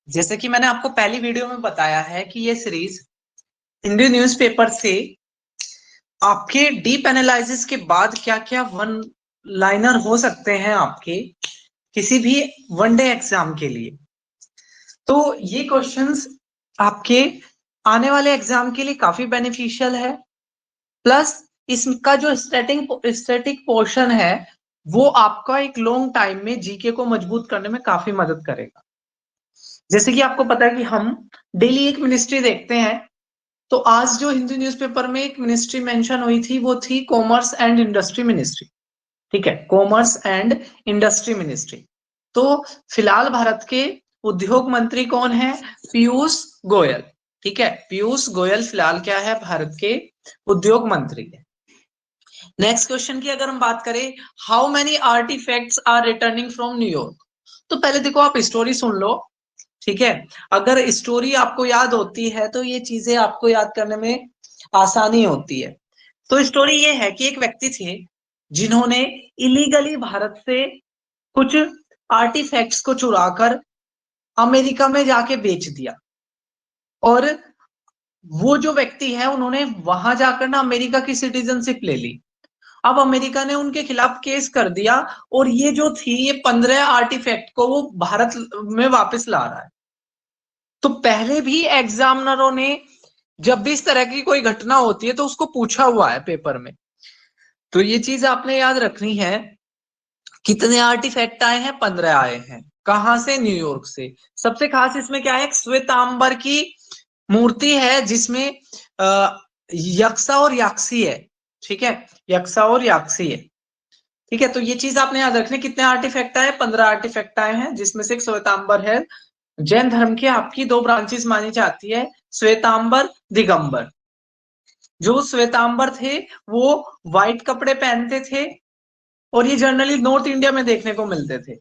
जैसे कि मैंने आपको पहली वीडियो में बताया है कि ये सीरीज हिंदी न्यूज़पेपर से आपके डीप एनालिसिस के बाद क्या क्या वन लाइनर हो सकते हैं आपके किसी भी वनडे एग्जाम के लिए। तो ये क्वेश्चंस आपके आने वाले एग्जाम के लिए काफी बेनिफिशियल है। प्लस इसका जो स्टैटिक पोर्शन है वो आपका एक लॉन्ग टाइम में जीके को मजबूत करने में काफी मदद करेगा। जैसे कि आपको पता है कि हम डेली एक मिनिस्ट्री देखते हैं, तो आज जो हिंदू न्यूज़पेपर में एक मिनिस्ट्री मेंशन हुई थी वो थी कॉमर्स एंड इंडस्ट्री मिनिस्ट्री। ठीक है, कॉमर्स एंड इंडस्ट्री मिनिस्ट्री। तो फिलहाल भारत के उद्योग मंत्री कौन है? पीयूष गोयल। ठीक है, पीयूष गोयल फिलहाल क्या है? भारत के उद्योग मंत्री है। नेक्स्ट क्वेश्चन की अगर हम बात करें, how many artefacts are returning from New York. तो पहले देखो आप स्टोरी सुन लो। ठीक है, अगर स्टोरी आपको याद होती है तो ये चीजें आपको याद करने में आसानी होती है। तो स्टोरी ये है कि एक व्यक्ति थे जिन्होंने इलीगली भारत से कुछ आर्टिफैक्ट्स को चुराकर अमेरिका में जाके बेच दिया। और वो जो व्यक्ति है उन्होंने वहां जाकर ना अमेरिका की सिटीजनशिप ले ली। अब अमेरिका ने उनके खिलाफ केस कर दिया और ये जो थी ये 15 आर्टिफैक्ट को वो भारत में वापस ला रहा है। तो पहले भी एग्जामिनरों ने जब भी इस तरह की कोई घटना होती है तो उसको पूछा हुआ है पेपर में। तो ये चीज आपने याद रखनी है। कितने आर्टिफैक्ट आए हैं? 15 आए हैं। कहां से? न्यूयॉर्क से। सबसे खास इसमें क्या है? एक श्वेतांबर की मूर्ति है जिसमें यक्षा और याक्षी है। ठीक है, यक्षा और याक्षी है। ठीक है, तो ये चीज आपने याद रखनी। कितने आर्टिफैक्ट आए? 15 आर्टिफैक्ट आए हैं, जिसमें से एक श्वेतांबर है। जैन धर्म की आपकी दो ब्रांचेस मानी जाती है, श्वेतांबर, दिगंबर। जो श्वेतांबर थे वो व्हाइट कपड़े पहनते थे और ये जनरली नॉर्थ इंडिया में देखने को मिलते थे।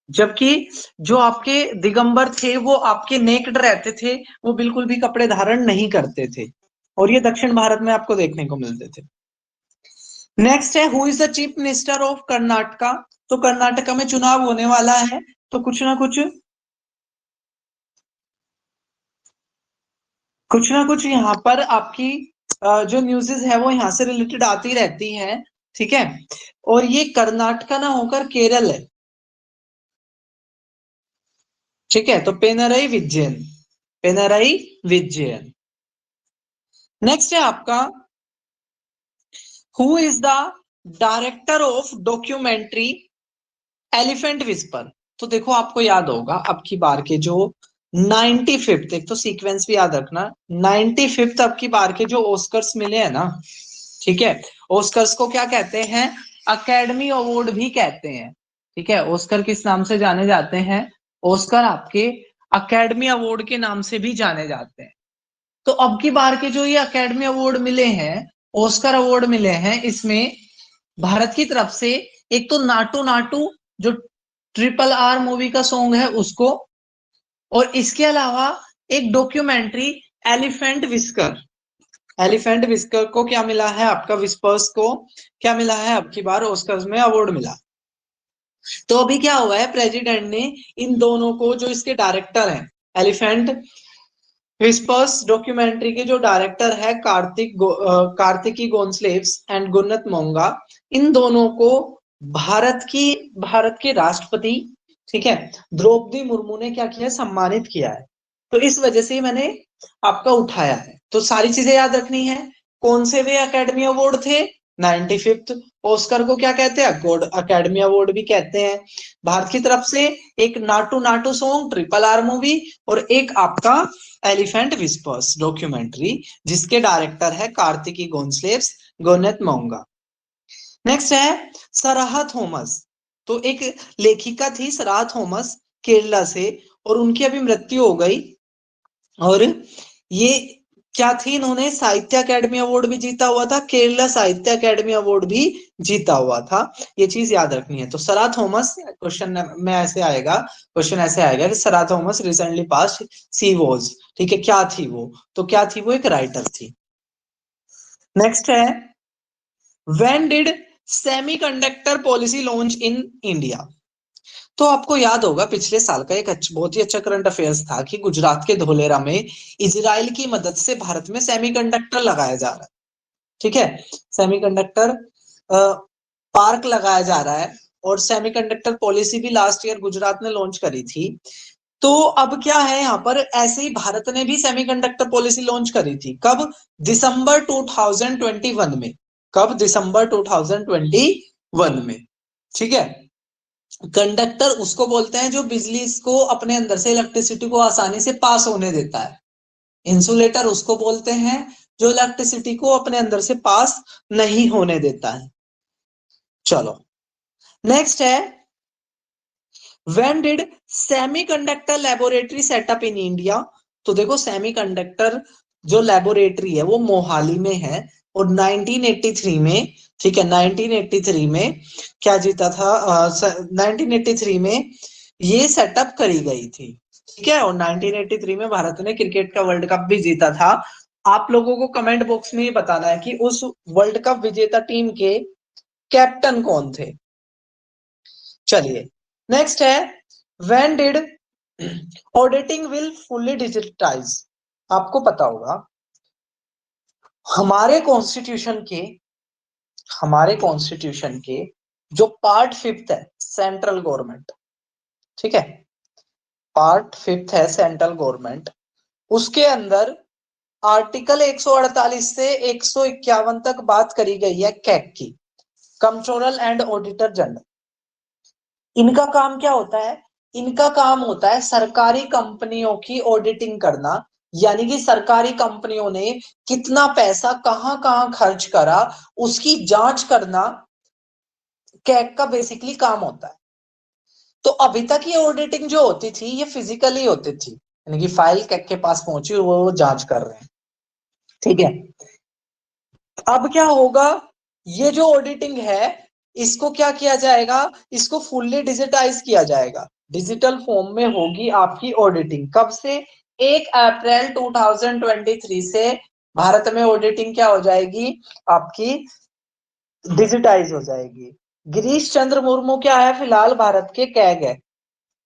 जबकि जो आपके दिगंबर थे वो आपके नेक्ड रहते थे, वो बिल्कुल भी कपड़े धारण नहीं करते थे और ये दक्षिण भारत में आपको देखने को मिलते थे। नेक्स्ट है, who is the chief minister of Karnataka. तो कर्नाटका में चुनाव होने वाला है, तो कुछ ना कुछ यहाँ पर आपकी जो न्यूज़ेस है वो यहाँ से रिलेटेड आती रहती हैं। ठीक है, और ये कर्नाटका ना होकर केरल है। ठीक है, तो पेनरई विजयन, पेनरई विजयन। नेक्स्ट है आपका, who is the director of documentary elephant whisper. तो देखो आपको याद होगा अब की बार के जो 95th, एक तो सीक्वेंस भी याद रखना, 95th अब की बार के जो ऑस्कर्स मिले हैं ना, ठीक है, ऑस्कर्स को क्या कहते हैं? अकेडमी अवार्ड भी कहते हैं। ठीक है, ऑस्कर किस नाम से जाने जाते हैं? ऑस्कर आपके अकेडमी अवार्ड के नाम से भी जाने जाते हैं। तो अब की बार के जो ये अकेडमी अवार्ड मिले हैं, ऑस्कर अवार्ड मिले हैं, इसमें भारत की तरफ से एक तो नाटू नाटू जो RRR मूवी का सॉन्ग है उसको, और इसके अलावा एक documentary elephant whisker. Elephant whisker को क्या मिला है? आपका विस्पर्स को क्या मिला है? अब की बार ऑस्कर्स में अवार्ड मिला। तो अभी क्या हुआ है, प्रेसिडेंट ने इन दोनों को, जो इसके डायरेक्टर हैं, एलिफेंट विस्पर्स डॉक्यूमेंट्री के जो डायरेक्टर है कार्तिकी गोन्सलेव्स एंड गुन्नत मोंगा, इन दोनों को भारत के राष्ट्रपति, ठीक है, द्रौपदी मुर्मू ने क्या किया? सम्मानित किया है। तो इस वजह से मैंने आपका उठाया है। तो सारी चीजें याद रखनी है। कौन से वे अकेडमी अवार्ड थे? 95th। ऑस्कर को क्या कहते हैं? अकेडमी अवार्ड भी कहते हैं। भारत की तरफ से एक Naatu Naatu song, RRR movie, और एक आपका एलिफेंट विस्पर्स डॉक्यूमेंट्री जिसके डायरेक्टर है कार्तिकी गोन्सलेव्स, गोनेत मोंगा। नेक्स्ट है सराह थॉमस। तो एक लेखिका थी सराह थॉमस, केरला से, और उनकी अभी मृत्यु हो गई। और ये क्या थी? इन्होंने साहित्य अकेडमी अवार्ड भी जीता हुआ था, केरला साहित्य अकेडमी अवार्ड भी जीता हुआ था। ये चीज याद रखनी है। तो सराह थॉमस, क्वेश्चन में ऐसे आएगा, क्वेश्चन ऐसे आएगा कि Sarah Thomas recently passed, she was, ठीक है, क्या थी वो? तो क्या थी वो? एक राइटर थी। नेक्स्ट है, when did semiconductor policy launch in India. तो आपको याद होगा पिछले साल का एक बहुत ही अच्छा करंट अफेयर्स था कि गुजरात के धोलेरा में इजराइल की मदद से भारत में सेमीकंडक्टर लगाया जा रहा है। ठीक है, सेमीकंडक्टर पार्क लगाया जा रहा है और सेमीकंडक्टर पॉलिसी भी लास्ट ईयर गुजरात ने लॉन्च करी थी। तो अब क्या है यहाँ पर, ऐसे ही भारत ने भी सेमीकंडक्टर पॉलिसी लॉन्च करी थी। कब? दिसंबर 2021 में। कब? दिसंबर 2021 में। ठीक है, कंडक्टर उसको बोलते हैं जो बिजली को अपने अंदर से, इलेक्ट्रिसिटी को आसानी से पास होने देता है। इंसुलेटर उसको बोलते हैं जो इलेक्ट्रिसिटी को अपने अंदर से पास नहीं होने देता है। चलो नेक्स्ट है, when did semiconductor laboratory setup in India? तो देखो सेमीकंडक्टर जो लेबोरेटरी है वो मोहाली में है और 1983 में, ठीक है, 1983 में क्या जीता था, 1983 में ये सेटअप करी गई थी। ठीक है, और 1983 में भारत ने क्रिकेट का वर्ल्ड कप भी जीता था। आप लोगों को कमेंट बॉक्स में ये बताना है कि उस वर्ल्ड कप विजेता टीम के कैप्टन कौन थे। चलिए नेक्स्ट है, when did auditing will fully digitise? आपको पता होगा हमारे कॉन्स्टिट्यूशन के जो पार्ट 5 है सेंट्रल गवर्नमेंट, ठीक है, पार्ट 5 है सेंट्रल गवर्नमेंट, उसके अंदर आर्टिकल 148 से 151 तक बात करी गई है कैग की, कंट्रोलर एंड ऑडिटर जनरल। इनका काम क्या होता है? इनका काम होता है सरकारी कंपनियों की ऑडिटिंग करना, यानी कि सरकारी कंपनियों ने कितना पैसा कहां कहां खर्च करा उसकी जांच करना कैग का बेसिकली काम होता है। तो अभी तक ये ऑडिटिंग जो होती थी ये फिजिकली होती थी, यानी कि फाइल कैग के पास पहुंची वो जांच कर रहे हैं। ठीक है, अब क्या होगा, ये जो ऑडिटिंग है इसको क्या किया जाएगा, इसको फुल्ली डिजिटाइज किया जाएगा, डिजिटल फॉर्म में होगी आपकी ऑडिटिंग। कब से? 1 अप्रैल 2023 से भारत में ऑडिटिंग क्या हो जाएगी आपकी, डिजिटाइज हो जाएगी। गिरीश चंद्र मुर्मू क्या है, फिलहाल भारत के कैग है,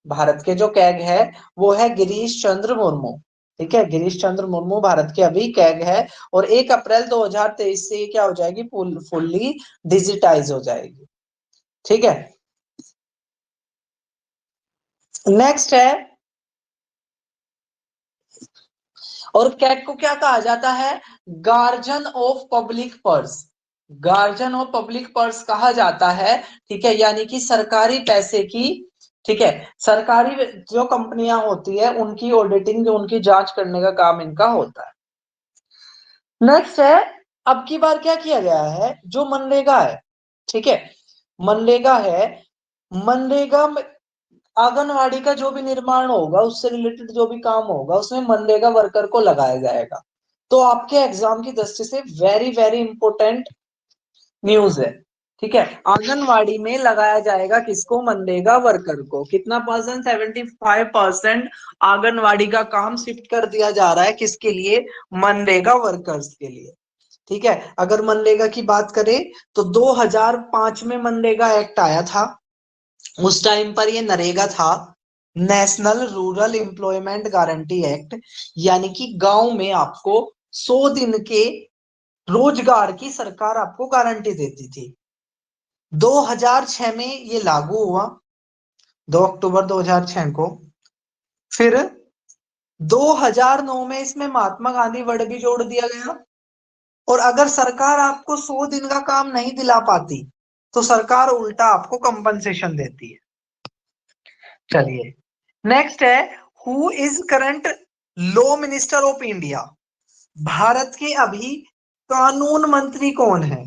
भारत के जो कैग है वो है गिरीश चंद्र मुर्मू। ठीक है, गिरीश चंद्र मुर्मू भारत के अभी कैग है और 1 अप्रैल 2023 से क्या हो जाएगी, फुल्ली डिजिटाइज हो जाएगी। ठीक है, नेक्स्ट है, और कैग को क्या कहा जाता है, guardian of public purse, guardian of public purse कहा जाता है। ठीक है, यानी कि सरकारी पैसे की, ठीक है, सरकारी जो कंपनियां होती है उनकी ऑडिटिंग, उनकी जांच करने का काम इनका होता है। नेक्स्ट है, अब की बार क्या किया गया है, जो मनरेगा है, ठीक है, मनरेगा है, मनरेगा में आंगनवाड़ी का जो भी निर्माण होगा उससे रिलेटेड जो भी काम होगा उसमें मनरेगा वर्कर को लगाया जाएगा। तो आपके एग्जाम की दृष्टि से वेरी वेरी इंपॉर्टेंट न्यूज है। ठीक है, आंगनवाड़ी में लगाया जाएगा किसको, मनरेगा वर्कर को। कितना परसेंट? 75% आंगनवाड़ी का काम शिफ्ट कर दिया जा रहा है किसके लिए, मनरेगा वर्कर्स के लिए। ठीक है, अगर मनरेगा की बात करें तो 2005 में मनरेगा एक्ट आया था, उस टाइम पर ये नरेगा था, national rural employment guarantee act, यानी कि गांव में आपको 100 दिन के रोजगार की सरकार आपको गारंटी देती थी। 2006 में ये लागू हुआ, 2 अक्टूबर 2006 को। फिर 2009 में इसमें महात्मा गांधी वर्ड भी जोड़ दिया गया, और अगर सरकार आपको 100 दिन का काम नहीं दिला पाती तो सरकार उल्टा आपको कंपनसेशन देती है। चलिए नेक्स्ट है, who is current law minister of India? Bharat के अभी कानून मंत्री कौन है?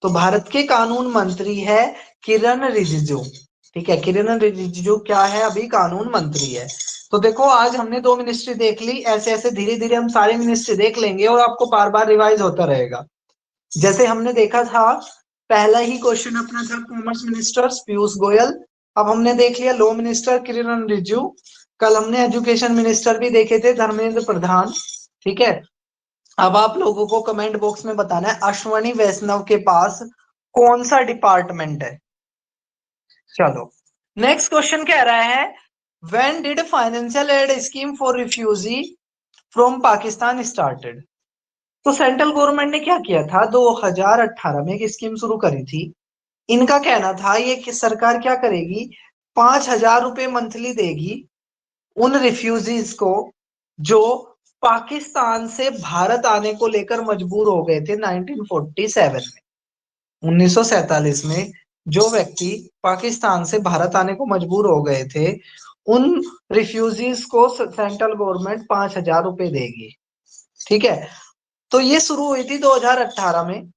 तो भारत के कानून मंत्री है किरण रिजिजू। ठीक है, किरण रिजिजू क्या है, अभी कानून मंत्री है। तो देखो आज हमने 2 मिनिस्ट्री देख ली, ऐसे ऐसे धीरे धीरे हम सारी मिनिस्ट्री देख लेंगे और आपको बार बार रिवाइज होता रहेगा। जैसे हमने देखा था, पहला ही क्वेश्चन अपना था कॉमर्स मिनिस्टर पीयूष गोयल, अब हमने देख लिया लॉ मिनिस्टर किरण रिजिजू, कल हमने एजुकेशन मिनिस्टर भी देखे थे धर्मेंद्र प्रधान। ठीक है, अब आप लोगों को कमेंट बॉक्स में बताना है अश्वनी वैष्णव के पास कौन सा डिपार्टमेंट है। चलो नेक्स्ट क्वेश्चन कह रहा है when did financial aid scheme for refugee from Pakistan started. तो सेंट्रल गवर्नमेंट ने क्या किया था, 2018 में एक स्कीम शुरू करी थी। इनका कहना था ये कि सरकार क्या करेगी, 5,000 रुपए मंथली देगी उन रिफ्यूजीज को जो पाकिस्तान से भारत आने को लेकर मजबूर हो गए थे 1947 में। 1947 में जो व्यक्ति पाकिस्तान से भारत आने को मजबूर हो गए थे, उन रिफ्यूजीज को सेंट्रल गवर्नमेंट 5,000 रुपए देगी। ठीक है, तो ये शुरू हुई थी 2018 में,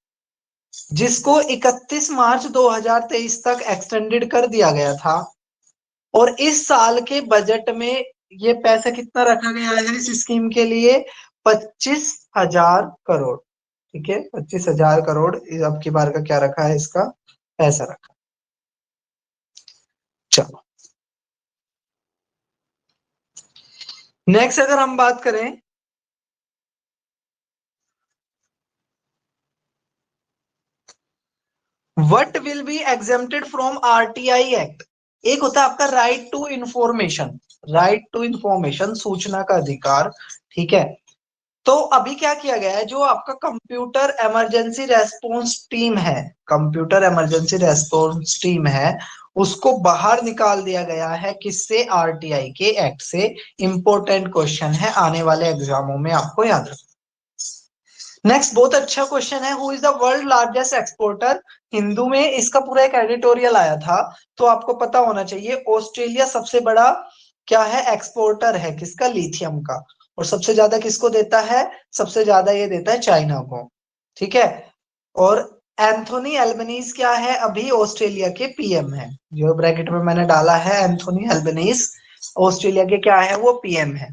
जिसको 31 मार्च 2023 तक एक्सटेंडेड कर दिया गया था। और इस साल के बजट में ये पैसा कितना रखा गया है इस स्कीम के लिए, 25,000 करोड़। ठीक है, 25,000 करोड़ अब की बार का क्या रखा है, इसका पैसा रखा। चलो नेक्स्ट अगर हम बात करें, what will be exempted from RTI act. एक होता है आपका right to information, right to information, सूचना का अधिकार। ठीक है, तो अभी क्या किया गया है, जो आपका कंप्यूटर इमरजेंसी रेस्पॉन्स टीम है, कंप्यूटर इमरजेंसी रेस्पॉन्स टीम है, उसको बाहर निकाल दिया गया है। किससे, आरटीआई के एक्ट से। इंपॉर्टेंट क्वेश्चन है, आने वाले एग्जामों में आपको याद रखना। नेक्स्ट बहुत अच्छा क्वेश्चन है, who is the world largest exporter. Hindu में इसका पूरा एक एडिटोरियल आया था, तो आपको पता होना चाहिए ऑस्ट्रेलिया सबसे बड़ा क्या है, एक्सपोर्टर है किसका, लिथियम का। और सबसे ज्यादा किसको देता है, सबसे ज्यादा ये देता है चाइना को। ठीक है, और एंथोनी एल्बनीज क्या है, अभी ऑस्ट्रेलिया के पीएम है। जो ब्रैकेट में मैंने डाला है एंथोनी एल्बनीज, ऑस्ट्रेलिया के क्या है, वो पीएम है।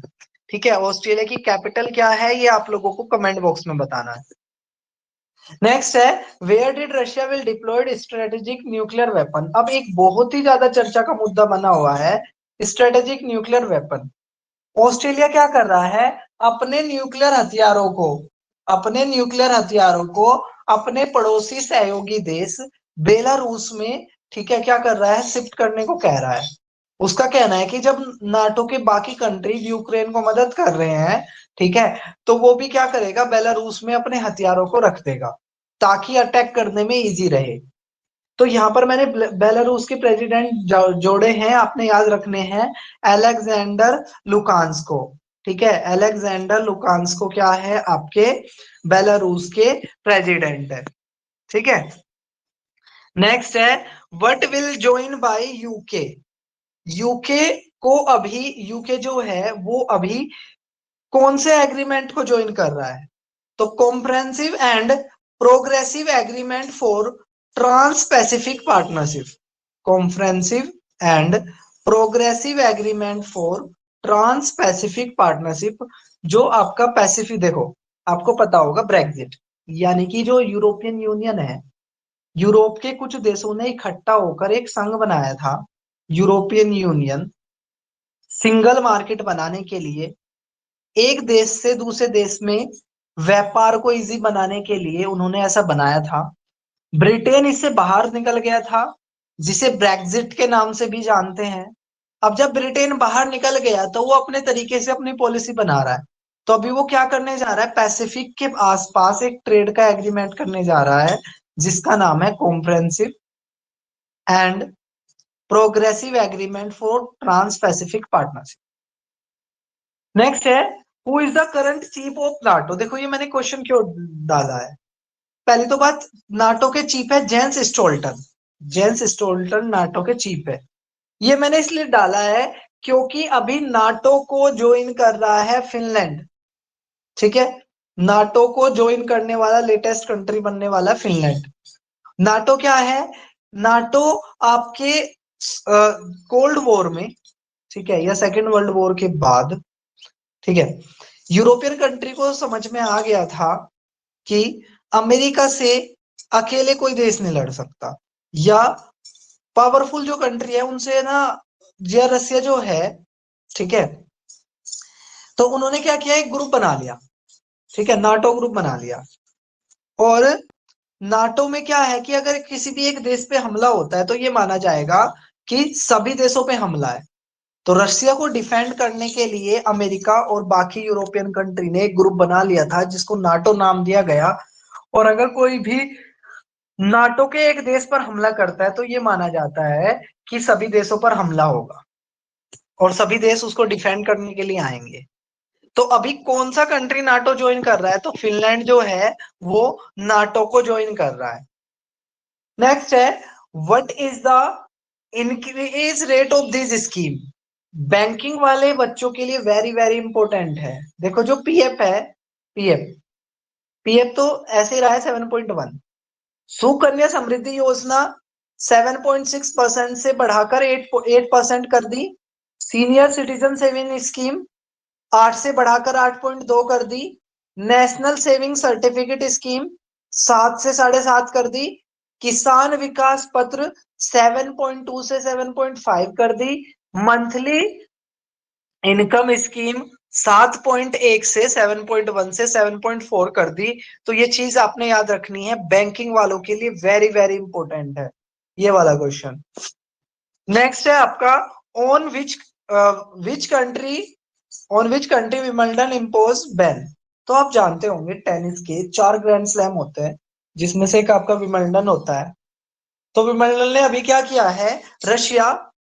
ठीक है, ऑस्ट्रेलिया की कैपिटल क्या है, ये आप लोगों को कमेंट बॉक्स में बताना है। नेक्स्ट है where did Russia will deployed strategic nuclear weapon. अब एक बहुत ही ज्यादा चर्चा का मुद्दा बना हुआ है स्ट्रेटेजिक न्यूक्लियर वेपन। ऑस्ट्रेलिया क्या कर रहा है, अपने न्यूक्लियर हथियारों को, अपने न्यूक्लियर हथियारों को अपने पड़ोसी सहयोगी देश बेलारूस में, ठीक है, क्या कर रहा है, शिफ्ट करने को कह रहा है। उसका कहना है कि जब नाटो के बाकी कंट्री यूक्रेन को मदद कर रहे हैं, ठीक है, तो वो भी क्या करेगा, बेलारूस में अपने हथियारों को रख देगा ताकि अटैक करने में इजी रहे। तो यहाँ पर मैंने बेलारूस के प्रेसिडेंट जोड़े हैं, आपने याद रखने हैं, अलेक्जेंडर लुकान्स्को। ठीक है, अलेक्जेंडर लुकान्स्को क्या है, आपके बेलारूस के प्रेसिडेंट है। ठीक है, नेक्स्ट है what will join by UK. UK को अभी, यूके जो है वो अभी कौन से एग्रीमेंट को ज्वाइन कर रहा है, तो comprehensive and progressive agreement for trans Pacific partnership. Comprehensive and progressive agreement for trans Pacific partnership. जो आपका पैसिफिक, देखो आपको पता होगा ब्रेक्जिट, यानी कि जो यूरोपियन यूनियन है, यूरोप के कुछ देशों ने इकट्ठा होकर एक संघ बनाया था, यूरोपियन यूनियन। सिंगल मार्केट बनाने के लिए, एक देश से दूसरे देश में व्यापार को इजी बनाने के लिए उन्होंने ऐसा बनाया था। ब्रिटेन इससे बाहर निकल गया था, जिसे ब्रेक्जिट के नाम से भी जानते हैं। अब जब ब्रिटेन बाहर निकल गया तो वो अपने तरीके से अपनी पॉलिसी बना रहा है। तो अभी वो क्या करने जा रहा है, पैसिफिक के आसपास एक ट्रेड का एग्रीमेंट करने जा रहा है, जिसका नाम है comprehensive and progressive agreement for trans Pacific partnership. Next है who is the current chief of NATO. देखो ये मैंने क्वेश्चन क्यों डाला है, पहली तो बात, नाटो के चीफ है जेंस स्टोल्टन। जेंस स्टोल्टन नाटो के चीफ है। ये मैंने इसलिए डाला है क्योंकि अभी नाटो को ज्वाइन कर रहा है फिनलैंड। ठीक है, नाटो को ज्वाइन करने वाला लेटेस्ट कंट्री बनने वाला फिनलैंड। नाटो क्या है, नाटो आपके कोल्ड वॉर में, ठीक है, या सेकेंड वर्ल्ड वॉर के बाद, ठीक है, यूरोपियन कंट्री को समझ में आ गया था कि अमेरिका से अकेले कोई देश नहीं लड़ सकता, या पावरफुल जो कंट्री है उनसे ना, या रसिया जो है, ठीक है, तो उन्होंने क्या किया, एक ग्रुप बना लिया। ठीक है, नाटो ग्रुप बना लिया। और नाटो में क्या है कि अगर किसी भी एक देश पे हमला होता है तो ये माना जाएगा कि सभी देशों पे हमला है। तो रशिया को डिफेंड करने के लिए अमेरिका और बाकी यूरोपियन कंट्री ने एक ग्रुप बना लिया था जिसको नाटो नाम दिया गया। और अगर कोई भी नाटो के एक देश पर हमला करता है तो ये माना जाता है कि सभी देशों पर हमला होगा और सभी देश उसको डिफेंड करने के लिए आएंगे। तो अभी कौन सा कंट्री नाटो ज्वाइन कर रहा है? तो फिनलैंड जो है वो नाटो को ज्वाइन कर रहा है। नेक्स्ट है, what is the increase rate of this scheme? Banking वाले बच्चों के लिए वेरी वेरी इंपॉर्टेंट है। देखो जो पीएफ है, पीएफ पीएफ तो ऐसे ही रहा है 7.1। सुकन्या समृद्धि योजना 7.6% से बढ़ाकर 8% कर दी। सीनियर सिटीजन सेविंग स्कीम 8 से बढ़ाकर 8.2 कर दी। नेशनल सेविंग सर्टिफिकेट स्कीम 7 से 7.5 कर दी। किसान विकास पत्र 7.2 से 7.5 कर दी। मंथली इनकम स्कीम 7.1 से 7.1 से 7.4 कर दी। तो ये चीज आपने याद रखनी है, बैंकिंग वालों के लिए वेरी वेरी इंपॉर्टेंट है ये वाला क्वेश्चन। नेक्स्ट है आपका, on which country Wimbledon impose ban? तो आप जानते होंगे टेनिस के 4 ग्रैंड स्लैम होते हैं जिसमें से एक आपका विंबलडन होता है। तो विंबलडन ने अभी क्या किया है, रशिया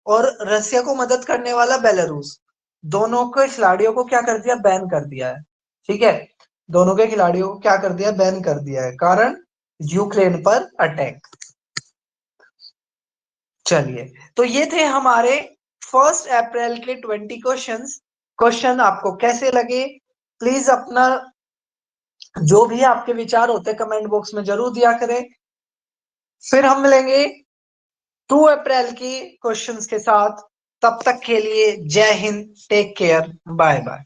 और रशिया को मदद करने वाला बेलारूस, दोनों के खिलाड़ियों को क्या कर दिया, बैन कर दिया है। ठीक है, दोनों के खिलाड़ियों को क्या कर दिया, बैन कर दिया है, कारण यूक्रेन पर अटैक। चलिए, तो ये थे हमारे 1 अप्रैल के 20 क्वेश्चन आपको कैसे लगे? प्लीज अपना जो भी आपके विचार होते हैं कमेंट बॉक्स में जरूर दिया करें। फिर हम मिलेंगे 2 अप्रैल की क्वेश्चंस के साथ। तब तक के लिए जय हिंद, टेक केयर, बाय बाय।